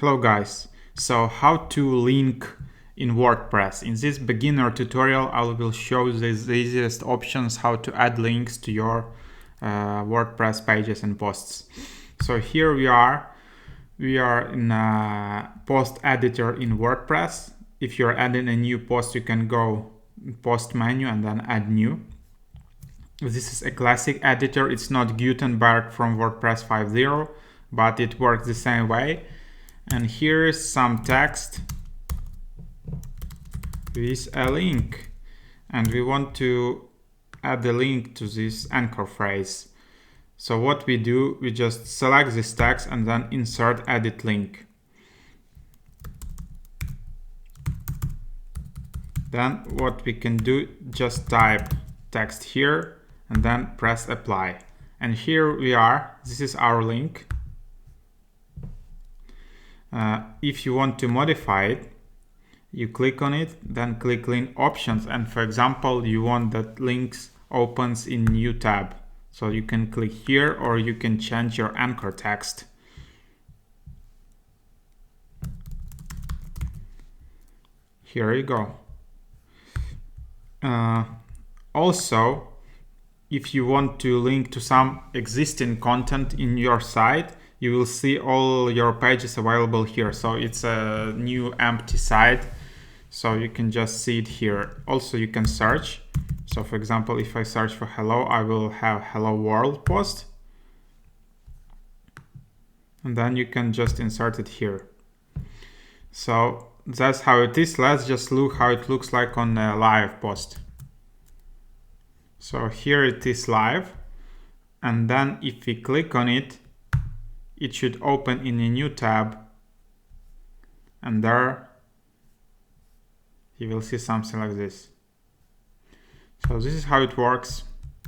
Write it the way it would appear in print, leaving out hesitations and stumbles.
Hello guys, so how to link in WordPress. In this beginner tutorial I will show the easiest options how to add links to your WordPress pages and posts. So here we are in a post editor in WordPress. If you're adding a new post, you can go post menu and then add new. This is a classic editor. It's not Gutenberg from WordPress 5.0, but it works the same way. And here is some text with a link, and we want to add a link to this anchor phrase. So what we do, we just select this text and then insert edit link. Then what we can do, just type text here and then press apply. And here we are, this is our link. If you want to modify it, you click on it, then click link options, and for example you want that links opens in new tab, so you can click here, or you can change your anchor text. Here you go. Also, if you want to link to some existing content in your site, you will see all your pages available here. So it's a new empty site, so you can just see it here. Also you can search. So for example, if I search for hello, I will have hello world post, and then you can just insert it here. So that's how it is. Let's just look how it looks like on a live post. So here it is live, and then if we click on it, it should open in a new tab, and there you will see something like this. So this is how it works.